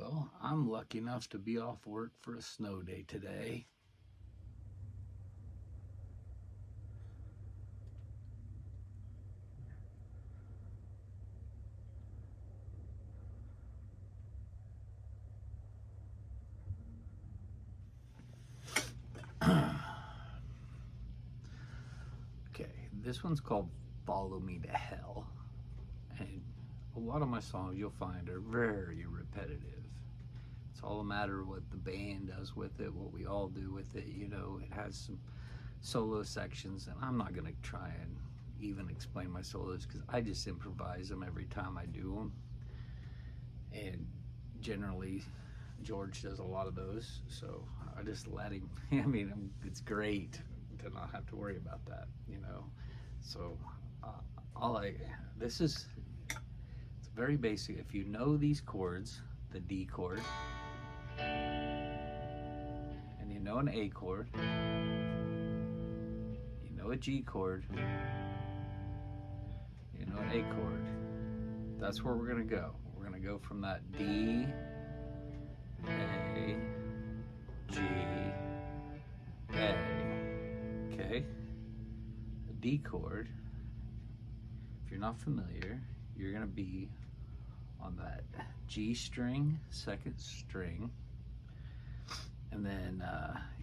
Well, I'm lucky enough to be off work for a snow day today. Okay, this one's called Follow Me to Hell. And a lot of my songs you'll find are very repetitive. It's all a matter of what the band does with it, what we all do with it. You know, it has some solo sections, and I'm not going to try and even explain my solos because I just improvise them every time I do them. And generally, George does a lot of those, so I just let him. I mean, it's great to not have to worry about that, you know. So, this is, it's very basic. If you know these chords, the D chord, and you know an A chord, you know a G chord, you know an A chord, that's where we're gonna go. We're gonna go from that D, A, G, A, okay? The D chord, if you're not familiar, you're gonna be on that G string, second string, and then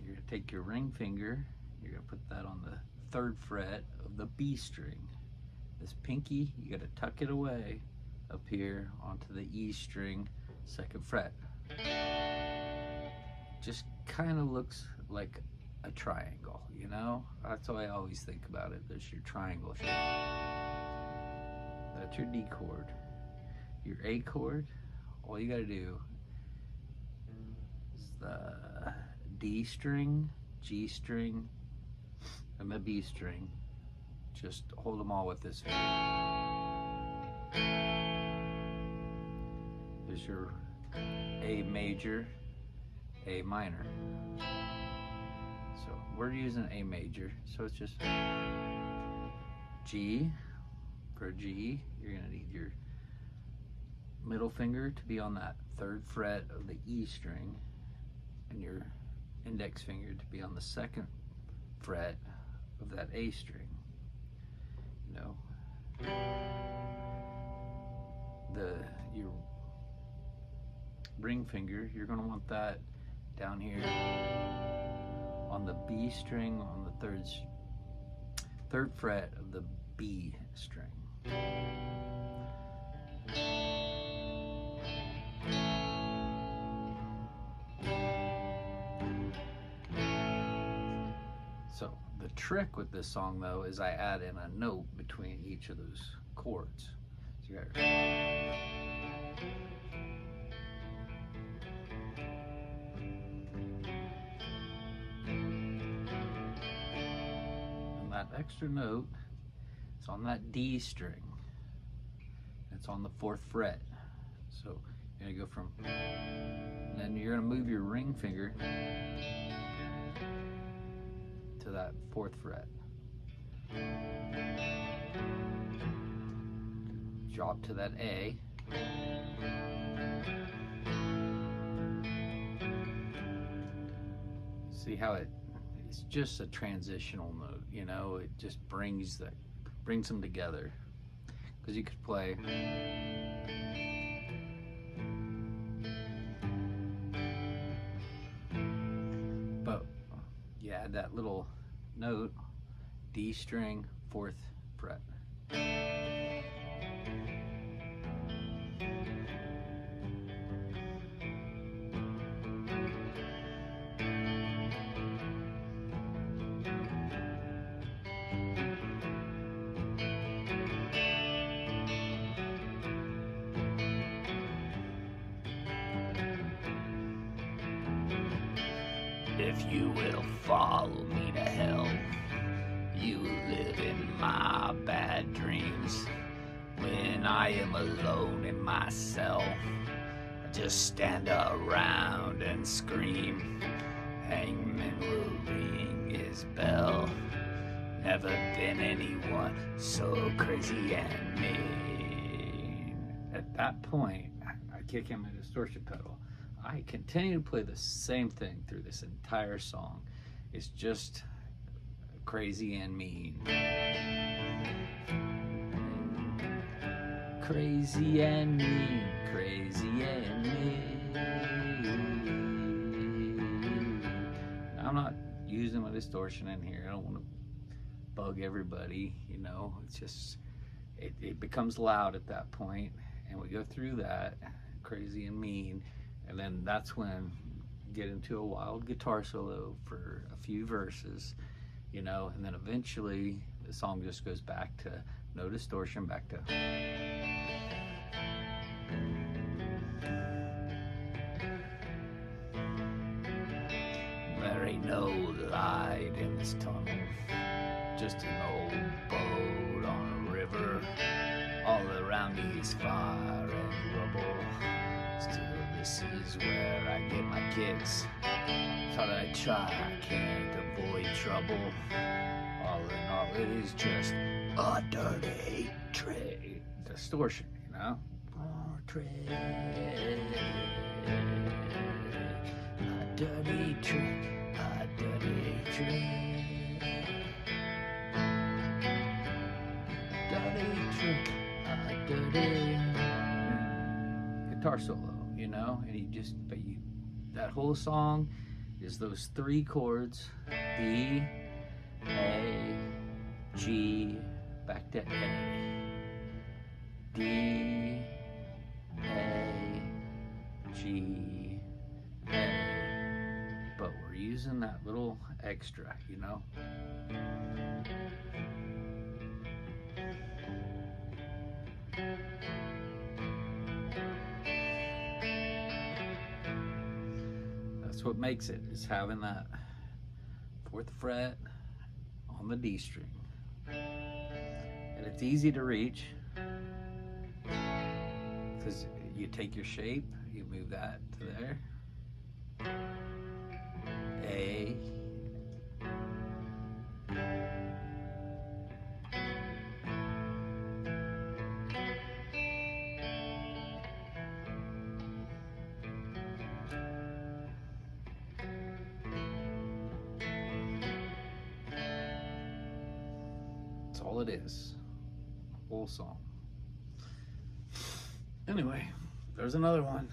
you're gonna take your ring finger, you're gonna put that on the 3rd fret of the B string. This pinky, you gotta tuck it away up here onto the E string, 2nd fret. Just kind of looks like a triangle, you know? That's how I always think about it. There's your triangle shape. That's your D chord. Your A chord, all you gotta do is the D string, G string, and the B string. Just hold them all with this finger. There's your A major, A minor. So we're using A major, so it's just G. For G, you're gonna need your middle finger to be on that 3rd fret of the E string, and your index finger to be on the 2nd fret of that A string. You know, your ring finger, you're gonna want that down here on the B string on the 3rd fret of the B string. So the trick with this song though is I add in a note between each of those chords. So you got and that extra note is on that D string. It's on the 4th fret. So you're gonna go from, and then you're gonna move your ring finger to that 4th fret. Drop to that A. See how it's just a transitional note, you know, it just brings them together. Because you could play but you add that little note, D string, 4th fret. If you will follow me to hell, you live in my bad dreams. When I am alone in my cell, I just stand around and scream. Hangman will ring his bell. Never been anyone so crazy and mean. At that point, I kick him a distortion pedal. I continue to play the same thing through this entire song. It's just crazy and mean. Crazy and mean, crazy and mean. I'm not using my distortion in here. I don't want to bug everybody, you know. It's just, it becomes loud at that point, and we go through that, crazy and mean, and then that's when get into a wild guitar solo for a few verses, you know, and then eventually the song just goes back to no distortion, back to there ain't no light in this tunnel, just an old boat on a river. All around me is fire and rubble. Still, this is where I get my kicks. Thought I'd try, I can't avoid trouble. All in all, it is just a dirty trick. Distortion, you know? Oh, trick. A dirty trick. A dirty trick. Dirty trick. A dirty guitar solo, you know? And that whole song is those three chords: B, A, G, back to A. D, A, G, A. But we're using that little extra, you know? That's what makes it, is having that 4th fret on the D string. And it's easy to reach because you take your shape, you move that to there. A. That's all it is. Whole song. Anyway, there's another one.